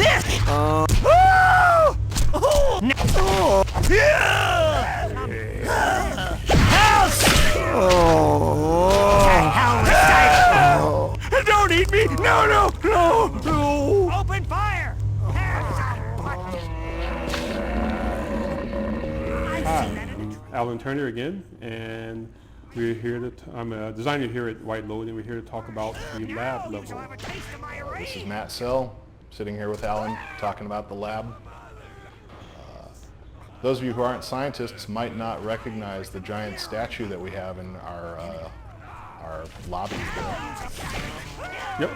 this! Oh! House! Don't eat me! No! Open fire! Hi, I'm Alan Turner again, and we're here to. I'm a designer here at White Load, and we're here to talk about the lab level. This is Matt Sill, sitting here with Alan, talking about the lab. Those of you who aren't scientists might not recognize the giant statue that we have in our lobby here. Yep,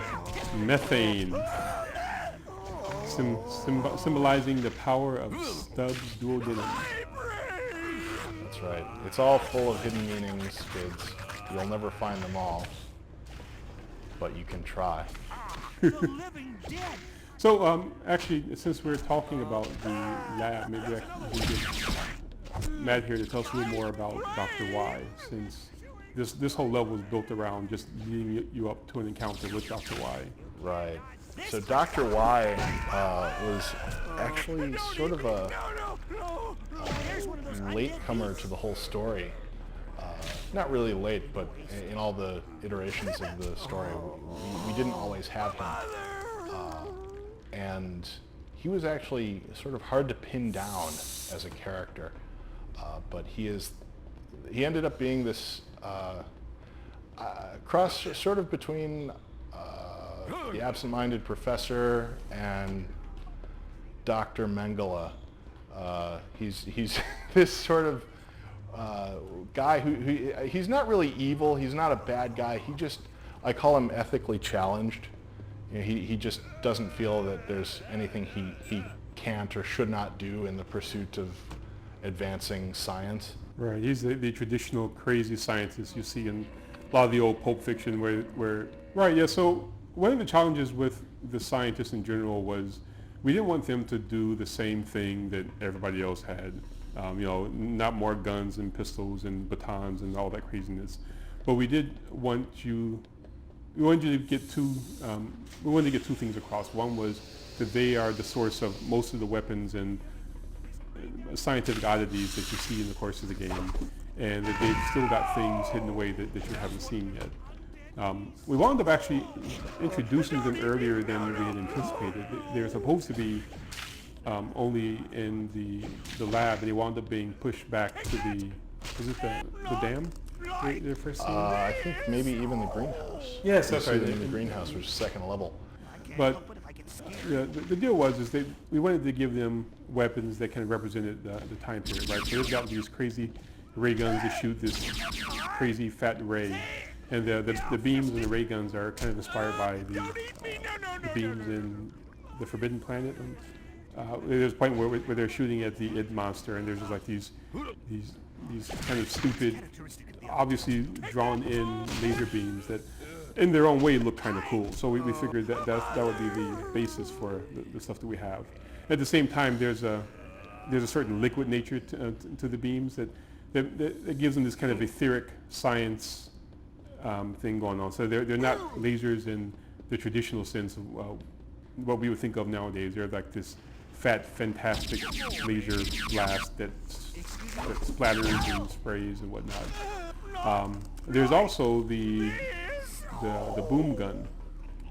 methane, symbolizing the power of Stubbs duodenum. That's right. It's all full of hidden meanings, kids. You'll never find them all, but you can try. So, actually, since we're talking about the lab, maybe we get Matt here to tell us a little more about Dr. Y, since this whole level is built around just leading you up to an encounter with Dr. Y. Right. So Dr. Y was actually sort of a latecomer to the whole story. Not really late, but in all the iterations of the story, we didn't always have him. And he was actually sort of hard to pin down as a character, but he ended up being this cross sort of between the absent-minded professor and Dr. Mengele. He's this sort of guy who he's not really evil. He's not a bad guy. I call him ethically challenged. You know, he just doesn't feel that there's anything he can't or should not do in the pursuit of advancing science. Right, he's the traditional crazy scientist you see in a lot of the old pulp fiction where right, yeah, so one of the challenges with the scientists in general was we didn't want them to do the same thing that everybody else had. Not more guns and pistols and batons and all that craziness. But we wanted you to get two things across. One was that they are the source of most of the weapons and scientific oddities that you see in the course of the game, and that they've still got things hidden away that you haven't seen yet. We wound up actually introducing them earlier than we had anticipated. They're supposed to be only in the lab, and they wound up being pushed back to the dam? Their first scene? I think maybe even the greenhouse. Yes, that's right. In the greenhouse, which is second level. But the deal was we wanted to give them weapons that kind of represented the time period, right? So they've got these crazy ray guns that shoot this crazy fat ray, and the beams and the ray guns are kind of inspired by the beams in the Forbidden Planet. There's a point where they're shooting at the id monster, and there's just like these kind of stupid, obviously drawn in laser beams that in their own way look kind of cool. So we figured that would be the basis for the stuff that we have. At the same time, there's a certain liquid nature to the beams that gives them this kind of etheric science thing going on. So they're not lasers in the traditional sense of what we would think of nowadays. They're like this fat, fantastic laser blast that splatters and sprays and whatnot. There's also the boom gun,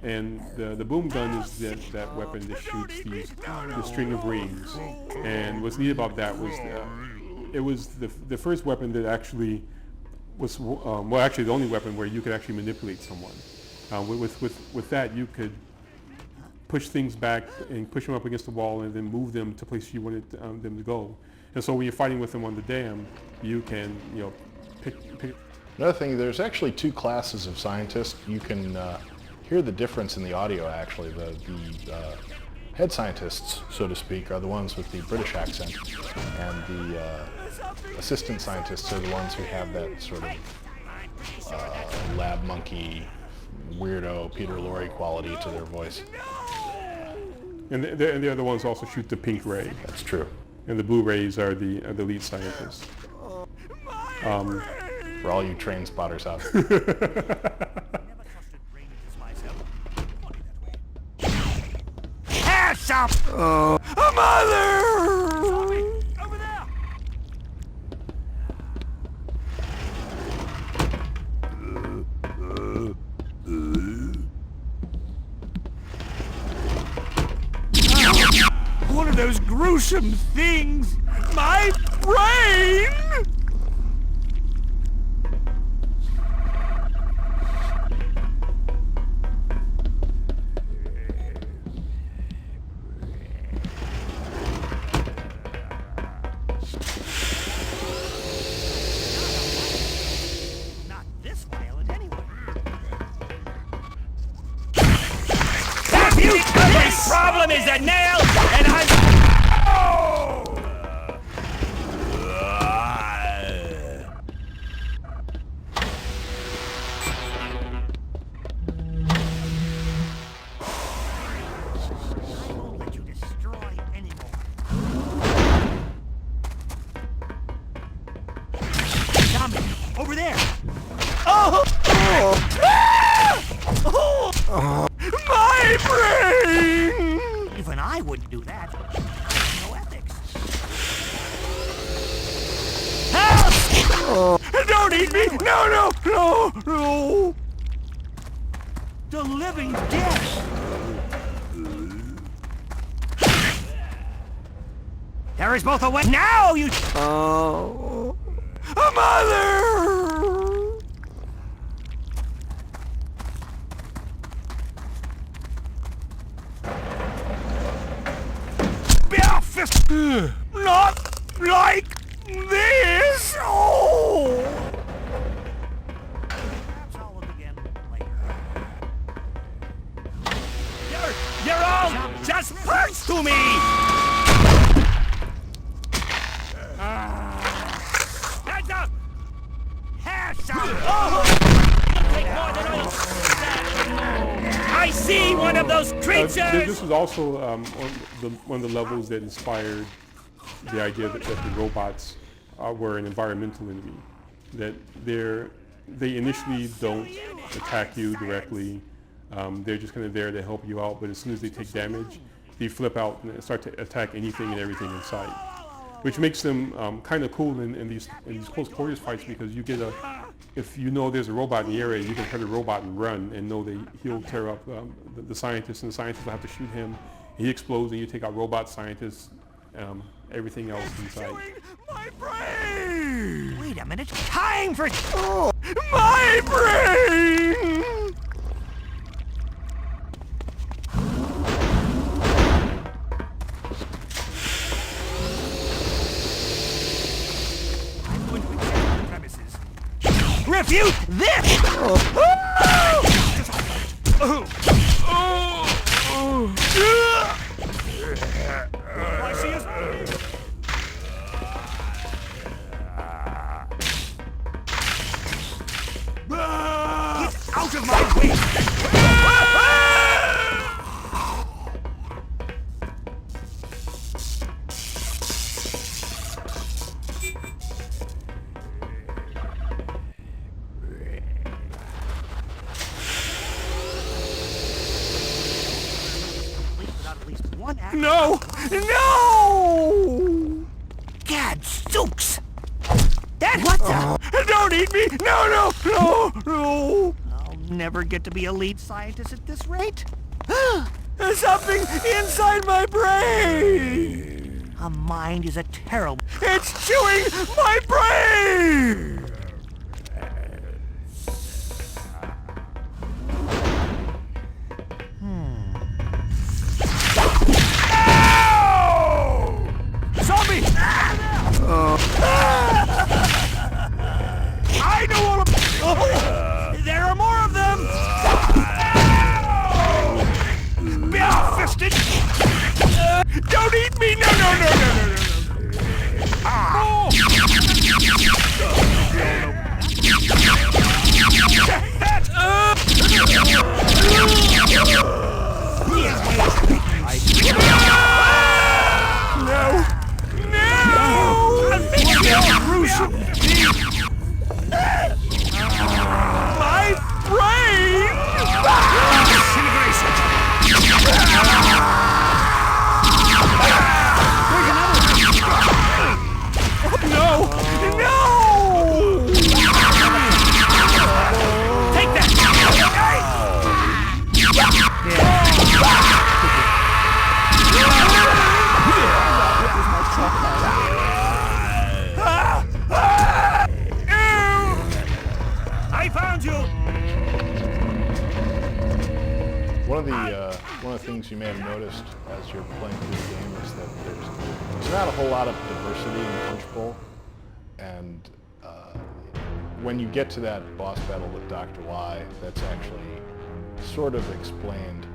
and the boom gun is that weapon that shoots the string of rings. And what's neat about that was it was the first weapon that actually was actually the only weapon where you could actually manipulate someone. With that, you could push things back and push them up against the wall and then move them to places you wanted them to go. And so when you're fighting with them on the dam, you can pick. Another thing, there's actually two classes of scientists. You can hear the difference in the audio, actually. The head scientists, so to speak, are the ones with the British accent, and the assistant scientists are the ones who have that sort of lab monkey, weirdo Peter Lorre quality to their voice. And they're the ones who also shoot the pink ray. That's true. And the blue rays are the lead scientists. For all you train spotters out there. Have some A mother! Zombie, over there! One of those gruesome things! My brain! Not this violent anyway. Every problem is a nail, and I'm... I won't let you destroy anymore. Zombie, over there! Oh! My brain! Even I wouldn't do that. No ethics. Help! Don't eat me! No, no, no, no! The living dead! There is both a way. Now you. Oh. A mother! Bare fist. Not like this. Oh. Perhaps I'll look again later. You're all just parts to me! Hands up! Hands up! Take more than I see one of those creatures! This was also one of the levels that inspired the idea that the robots were an environmental enemy. That they initially don't attack you directly. They're just kind of there to help you out, but as soon as they take damage, they flip out and start to attack anything and everything in sight. Which makes them kind of cool in these close quarters fights, because you get if you know there's a robot in the area, you can hurt a robot and run and know that he'll tear up the scientist, and the scientist will have to shoot him. He explodes and you take out robot scientists, everything else in sight. My brain! Wait a minute. Time for my brain! I'm going to examine the premises. Refute this! I see us. Get out of my way! No! No! Gadzooks! That what the? Don't eat me! No, no, no, no! I'll never get to be a lead scientist at this rate. There's something inside my brain! A mind is a terrible... It's chewing my brain! Zombie! I know all of... there are more of them! Bare-fisted! Don't eat me! No, no, no, no, no, no, no! things you may have noticed as you're playing through the game is that there's not a whole lot of diversity in Punch Bowl, and when you get to that boss battle with Dr. Y, that's actually sort of explained.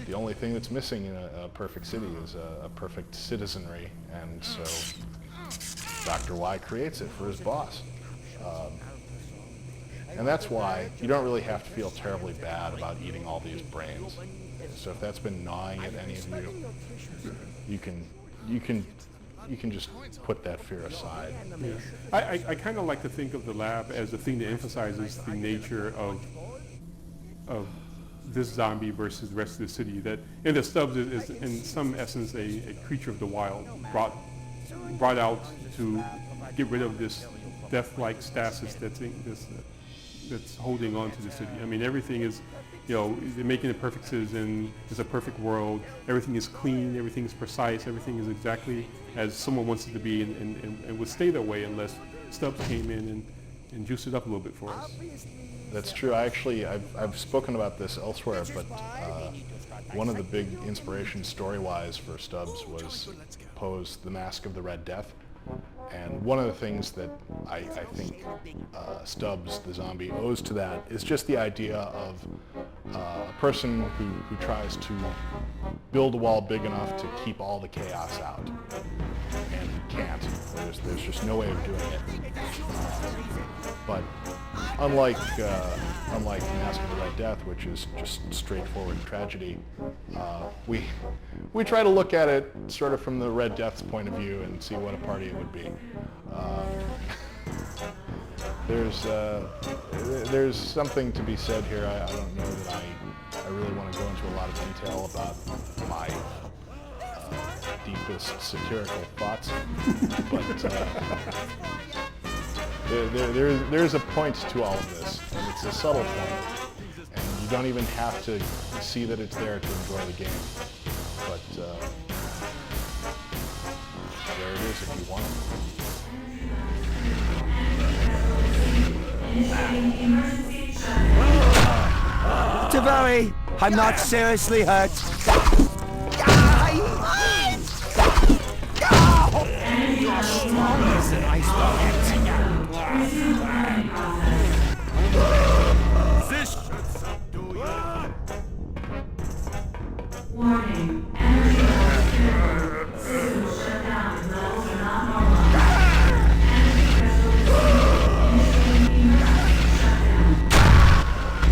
The only thing that's missing in a perfect city is a perfect citizenry, and so Dr. Y creates it for his boss. And that's why you don't really have to feel terribly bad about eating all these brains. So if that's been gnawing at any of you can just put that fear aside. Yeah. I kind of like to think of the lab as a thing that emphasizes the nature of this zombie versus the rest of the city. That in the Stubbs is in some essence a creature of the wild, brought out to get rid of this death-like stasis that's holding on to the city. I mean, everything is, they're making a perfect citizen. It's a perfect world. Everything is clean. Everything is precise. Everything is exactly as someone wants it to be, and would stay that way unless Stubbs came in and juiced it up a little bit for us. That's true. I've spoken about this elsewhere, but one of the big inspirations story-wise for Stubbs was Poe's The Mask of the Red Death. And one of the things that I think Stubbs the Zombie owes to that is just the idea of a person who tries to build a wall big enough to keep all the chaos out, and can't. There's just no way of doing it. But unlike Mask of the Red Death, which is just straightforward tragedy, we try to look at it sort of from the Red Death's point of view and see what a party it would be. There's something to be said here. I don't know that I really want to go into a lot of detail about my deepest satirical thoughts, but there's a point to all of this, and it's a subtle point, and you don't even have to see that it's there to enjoy the game, but there it is if you want it. Taveri, I'm not seriously hurt. You're strong as an iceberg. This should subdue you. Warning, energy levels soon shut down. Levels are not normal.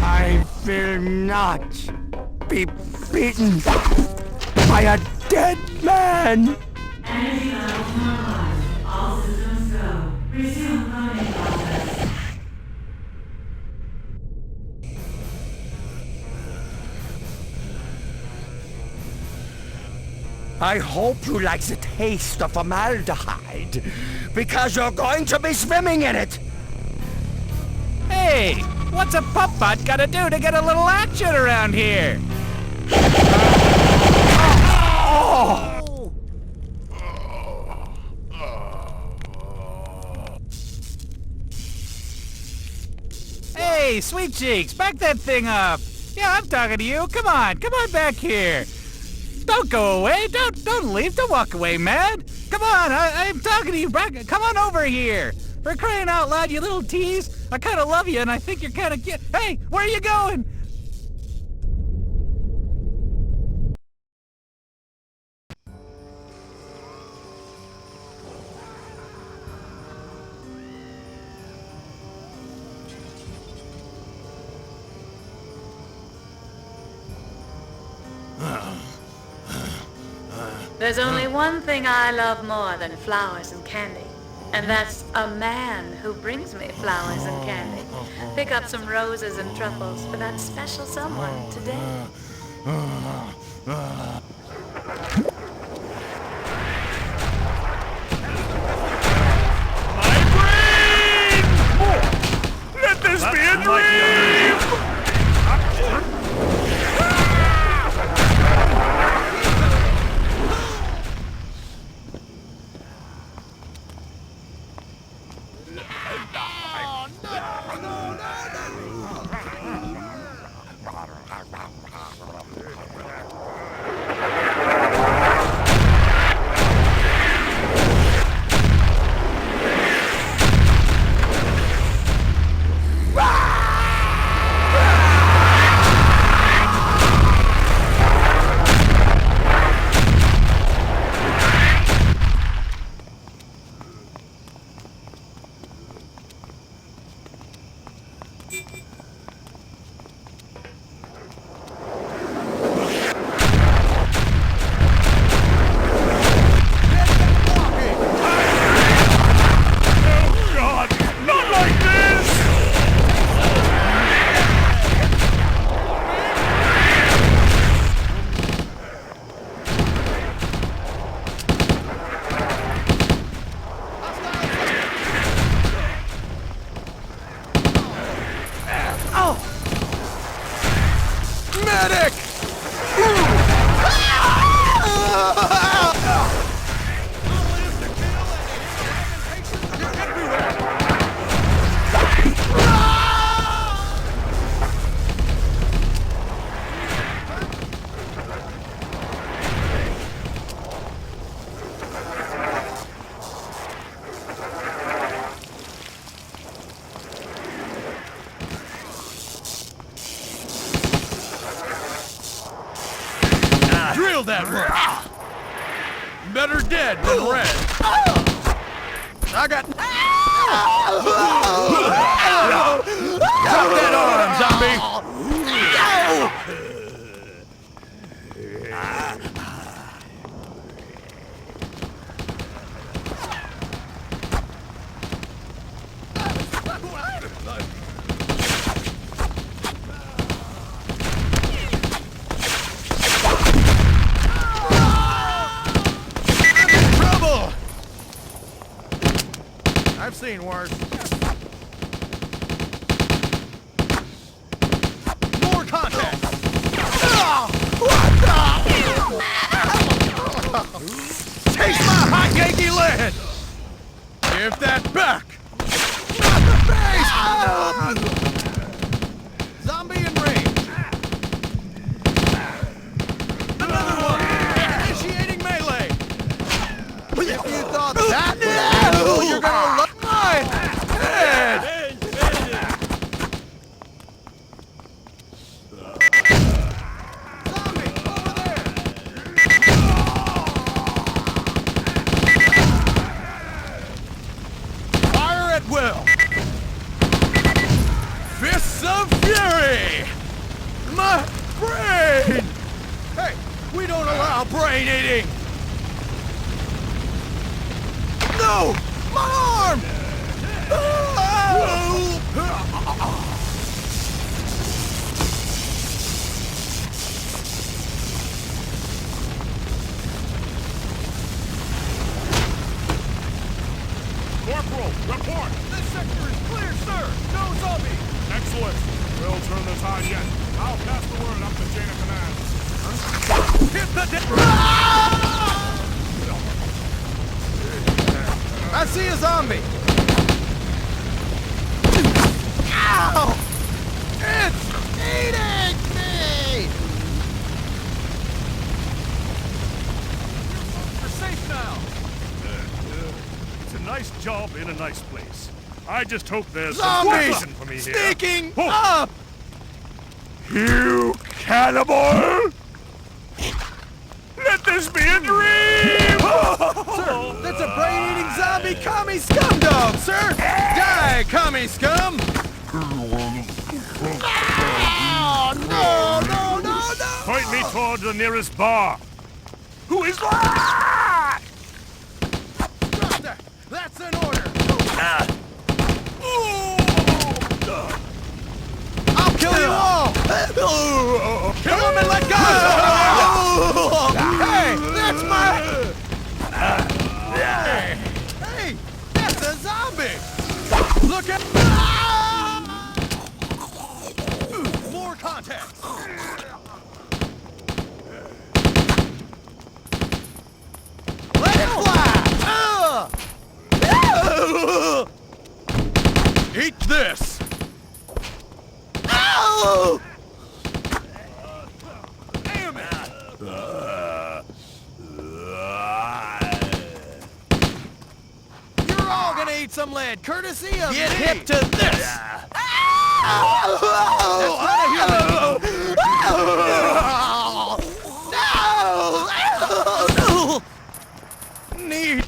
I will not be beaten by a dead man. Energy levels normalized. All systems go. Resume cloning process. I hope you like the taste of formaldehyde, because you're going to be swimming in it. Hey, what's a putt-putt gotta do to get a little action around here? Hey, sweet cheeks, back that thing up. Yeah, I'm talking to you. Come on back here. Don't go away. Don't leave. Don't walk away, man. Come on, I'm talking to you. Come on over here. For crying out loud, you little tease. I kind of love you, and I think you're kind of cute. Hey, where are you going? There's only one thing I love more than flowers and candy, and that's a man who brings me flowers and candy. Pick up some roses and truffles for that special someone today. My brain! Let this be a dream! medic! Drill that one! Better dead than red. I got... Drop that arm, zombie! I've seen worse. More contact! Take my hot Yankee lead! Give that back! Not the face! Zombie in range. Another one! Initiating melee! If you thought that was possible, you're gonna look my head! Zombie, over there! Fire at will! Fists of fury! My brain! Hey, we don't allow brain eating! No! My arm! Corporal, report! This sector is clear, sir! No zombie! Excellent. We'll turn the tide yet. I'll pass the word up the chain of command. Hit the I see a zombie! Ow! It's eating me! You're safe now! It's a nice job in a nice place. I just hope there's Zombies! some for me here. Sneaking Oh. up! You cannibal! Let this be a dream! Sir, that's a brain-eating zombie commie scum dog, sir! Die, commie scum! Oh, no! Point me toward the nearest bar. Who is that? Drop that! That's an order! I'll kill you all! Kill him and let go! Hey, that's my... Hey, that's a zombie! Look at... More contacts! Let it fly! Eat this! Ow! Damn it! You're all gonna eat some lead, courtesy of Get hip to this! That's not a human! No! Need...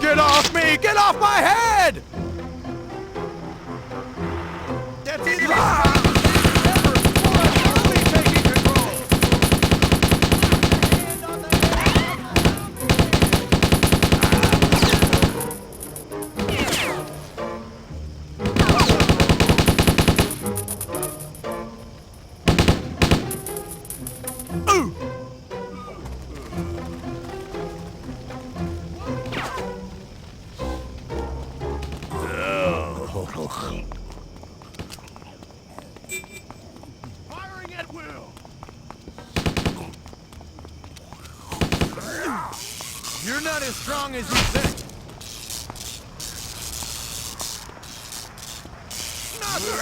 Get off me! Get off my head! That's either ever or me taking control. not as strong as you think. Not the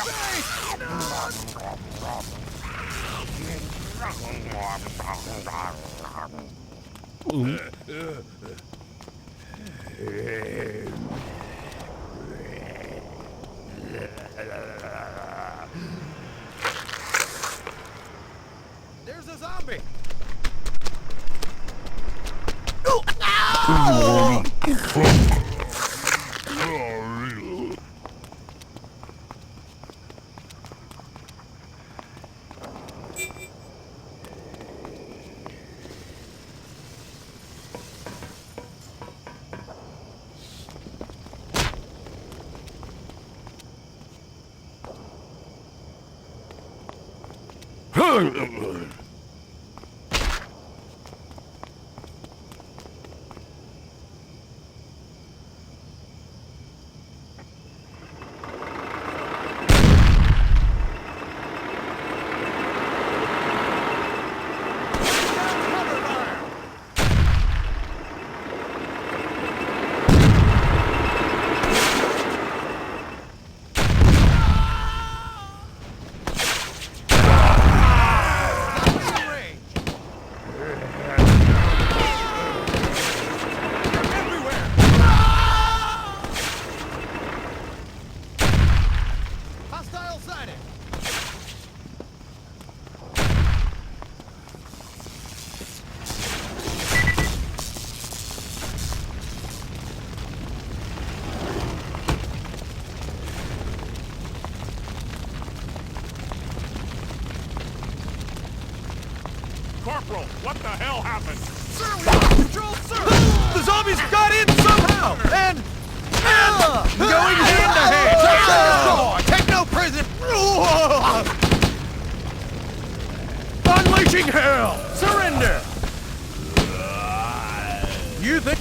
There's a zombie. Hostile sighted. Corporal, what the hell happened? Sir, we lost control, sir! The zombies got in somehow! And going hand to hand! Take no prison! Unleashing hell! Surrender! You think...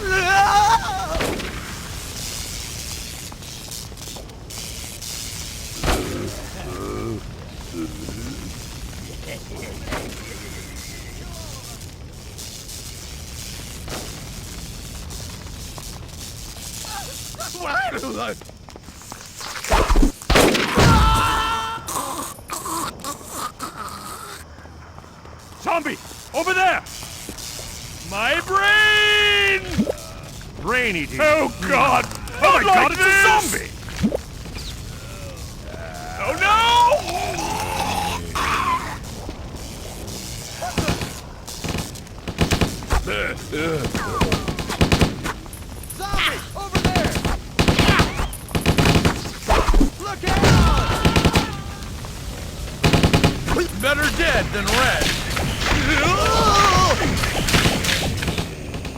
Zombie! Over there! My brain! Brain eating. Oh God! Oh my God, it's a zombie! Oh Zombie! Over there! Look out! Better dead than red.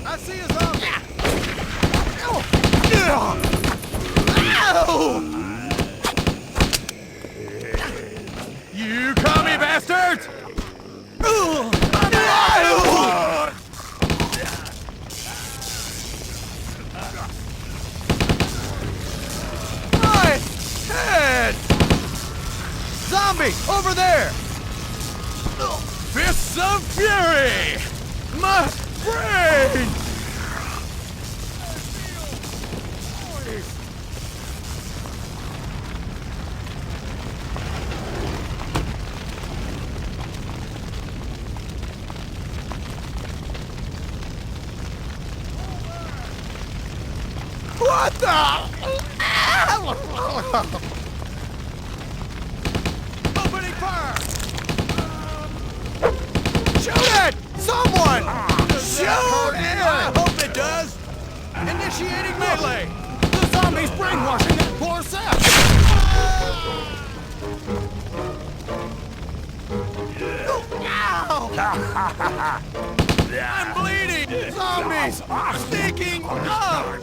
I see a zombie! You commie bastards! My head! Zombie! Over there! Fists of Fury! My brain! What the? Opening fire! Shoot it! Someone! Shoot it! I hope it does! Initiating melee! The zombie's brainwashing that poor sap! I'm bleeding! Zombies! Sneaking up!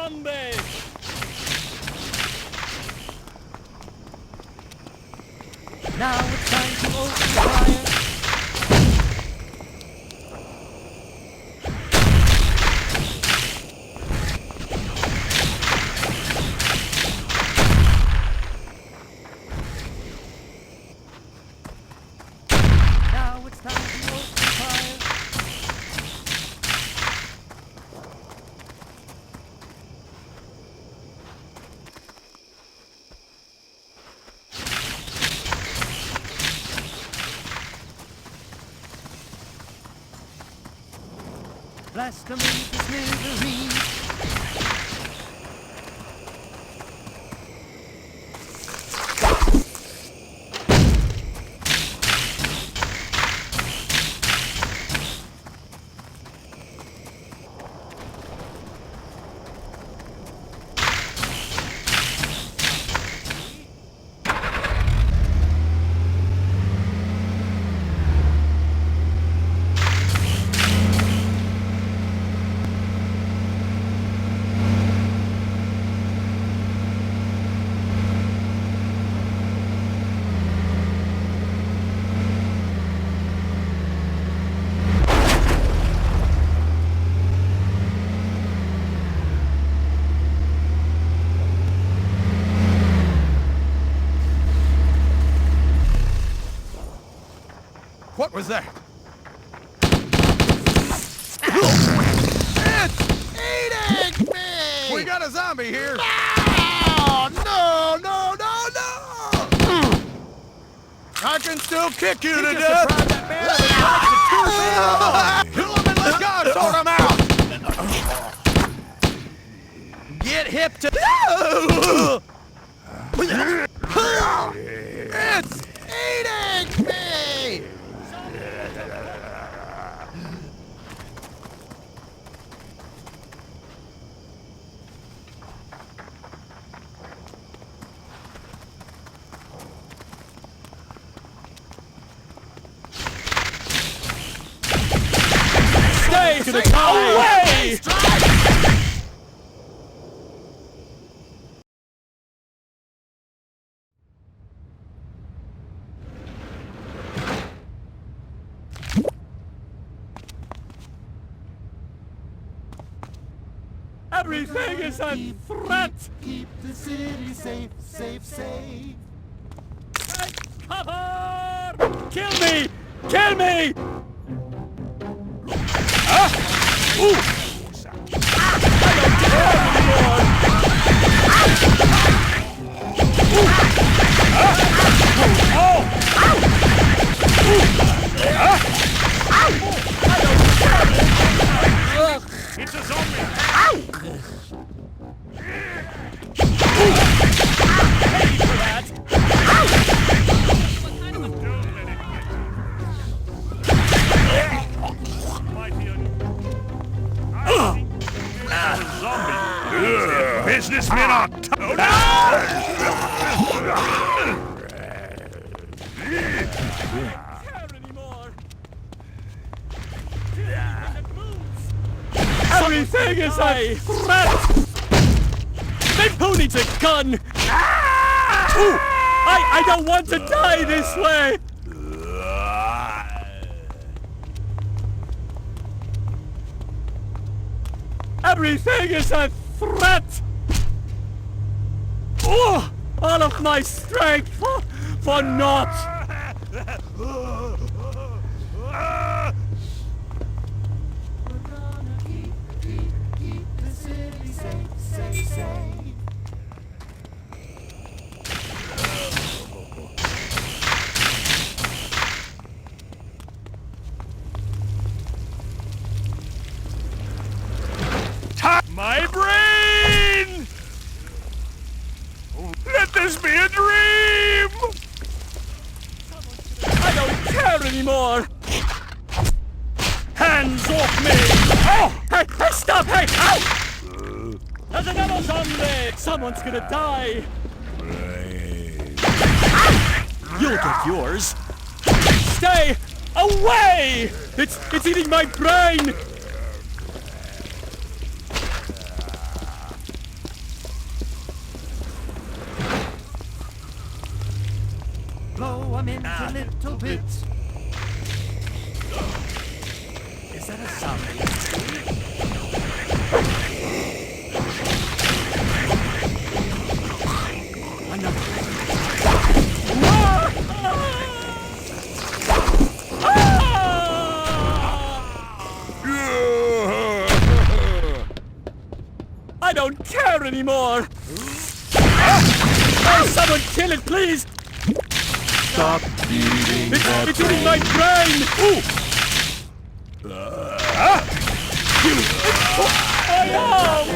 Zombie! Now it's time to open fire. Now it's time to open fire. Blast them into smithereens. What was that? It's eating me! We got a zombie here! No! No, no, no, no! I can still kick you to death! That man kill him and let God sort him out! Get hip to... It's eating me! Stay away! Everything is a threat! Keep the city safe, safe, safe. Take cover! Kill me! Kill me! Huh? Ooh! I don't care anymore! Ooh! Huh? Oh! Ooh! Huh? I don't care anymore! It's a zombie! Businessmen are Everything is a threat! Maybe who needs a gun? Ooh, I don't want to die this way! Everything is a threat! Oh, all of my strength for naught! Keep the city safe, safe, safe. my brain! Let this be a dream! I don't care anymore! Hands off me! Oh! Hey, stop! Hey, ow! There's another zombie! Someone's gonna die! You'll get yours! Stay away! It's eating my brain! them into little bits. Is that a zombie? I don't care anymore! Oh, someone kill it, please! Stop eating that It's eating my brain! Ooh! My arm!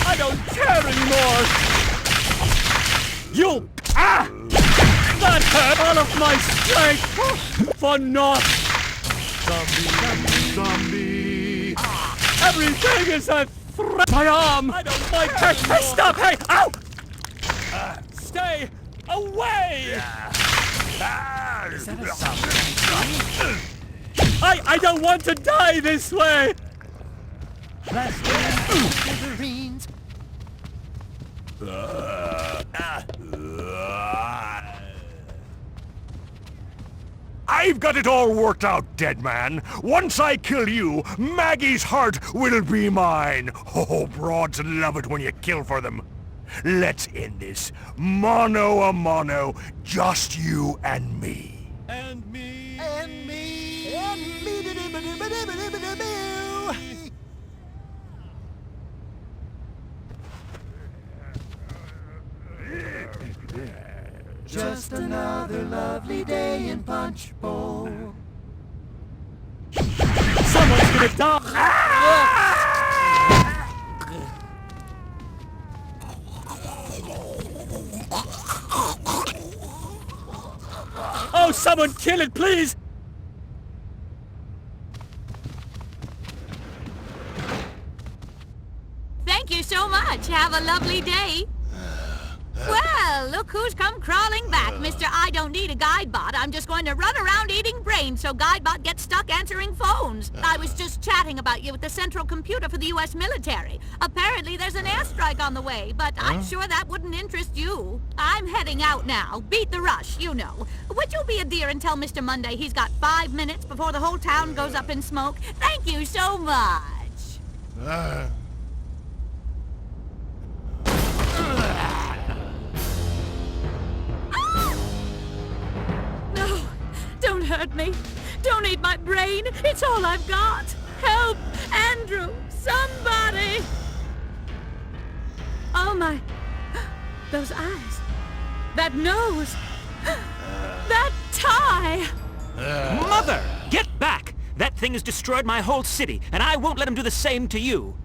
I don't care anymore! You! That hurt all of my strength! For naught! zombie. Everything is a threat! My arm! I don't like that! Hey, stop! Hey! Ow! Stay away! Is that a zombie? I don't want to die this way! Wolverines. I've got it all worked out, dead man. Once I kill you, Maggie's heart will be mine. Oh, broads love it when you kill for them. Let's end this. Mono a mono, just you and me. And me. And me. And me. Just another lovely day in Punch Bowl. Someone's gonna die! Oh, someone kill it, please! Thank you so much. Have a lovely day. Well, look who's come crawling back, Mr. I don't need a guide bot. I'm just going to run around eating brains so guide bot gets stuck answering phones. I was just chatting about you with the central computer for the U.S. military. Apparently there's an airstrike on the way, but I'm sure that wouldn't interest you. I'm heading out now. Beat the rush, you know. Would you be a dear and tell Mr. Monday he's got 5 minutes before the whole town goes up in smoke? Thank you so much. No, don't hurt me. Don't eat my brain. It's all I've got. Help! Andrew! Somebody! Oh my... Those eyes. That nose. That tie. Mother! Get back! That thing has destroyed my whole city, and I won't let him do the same to you.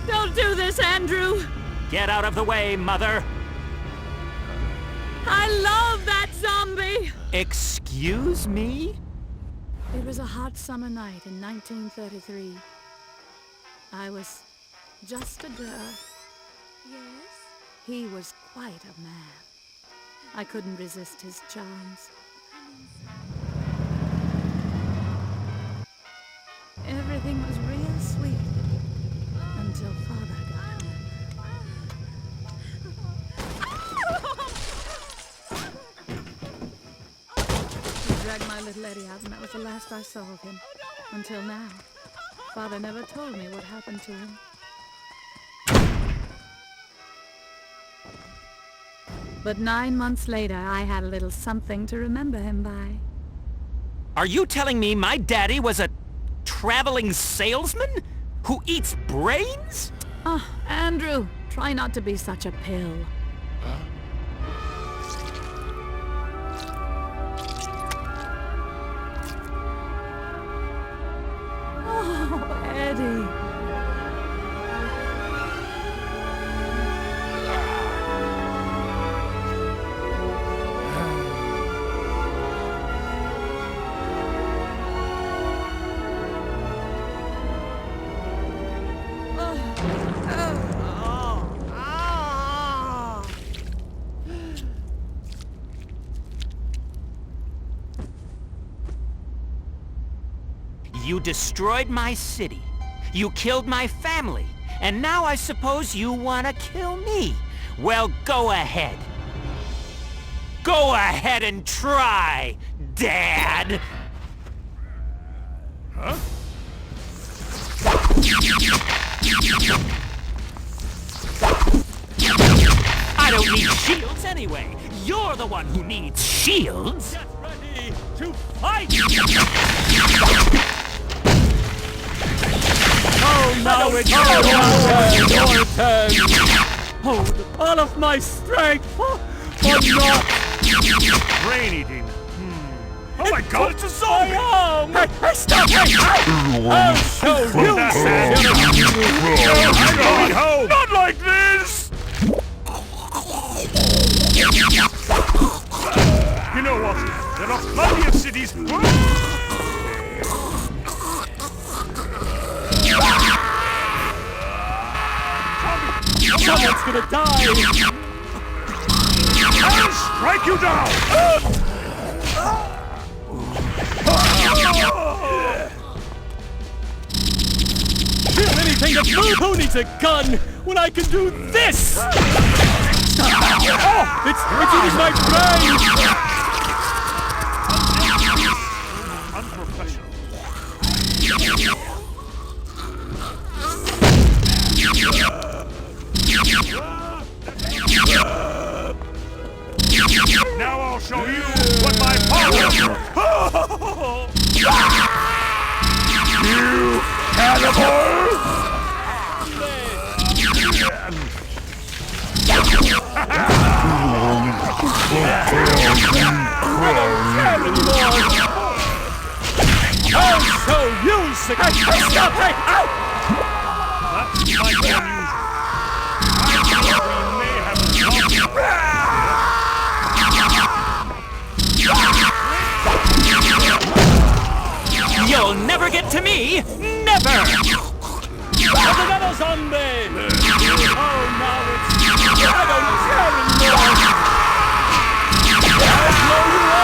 Don't do this, Andrew. Get out of the way, Mother! I love that zombie. Excuse me? It was a hot summer night in 1933. I was just a girl. Yes? He was quite a man. I couldn't resist his charms. Everything was real sweet until Father got home. He dragged my little Eddie out, and that was the last I saw of him. Until now. Father never told me what happened to him. But 9 months later, I had a little something to remember him by. Are you telling me my daddy was a traveling salesman who eats brains? Oh, Andrew, try not to be such a pill. Oh, Eddie. You destroyed my city. You killed my family. And now I suppose you want to kill me. Well, go ahead. Go ahead and try, Dad! Huh? I don't need shields anyway. You're the one who needs shields. Get ready to fight! Oh, now it's your turn! Hold all of my strength, but not... Brain eating. Oh my god, it's a zombie! Hey, stop! I'll show you! I'm going home! Not like this! You know what? There are plenty of cities. Someone's gonna die! I'll strike you down! Feel anything to move? Who needs a gun when I can do this? Oh, it's eating my brain! Unprofessional. Now I'll show you what my power is! You cannibal! I'll show you, sick... Hey, stop! Hey, ow! That's my unusual. I think we may have a You'll never get to me! Never! There's another zombie! Oh, now it's... I don't care anymore! I'll blow you all!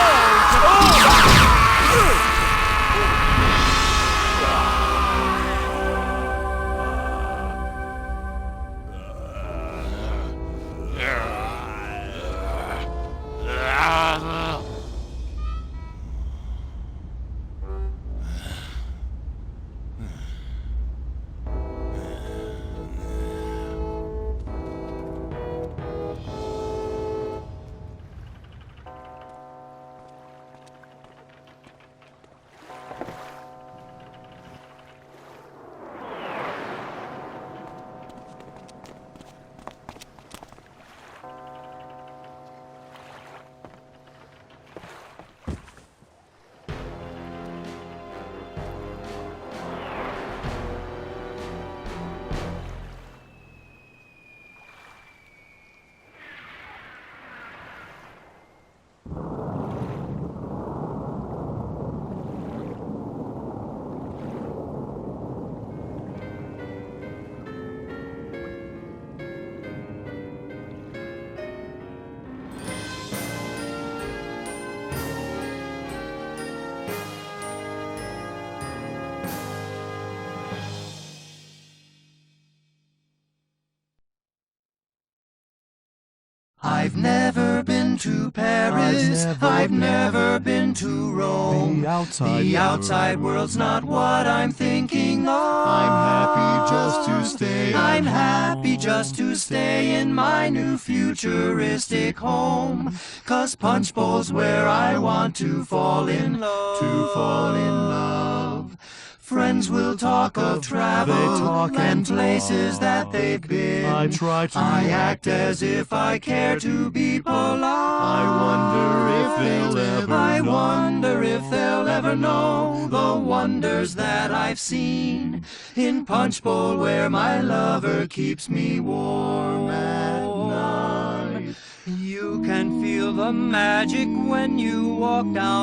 I've never been to Paris, I've never been to Rome. The outside world's not what I'm thinking of. I'm happy just to stay in my new futuristic home. 'Cause Punch Bowl's where I want to fall in love. Friends will talk of travel and places that they've been. I act as if I care to be polite. I wonder if they'll ever know the wonders that I've seen in Punch Bowl, where my lover keeps me warm at night. You can feel the magic when you walk down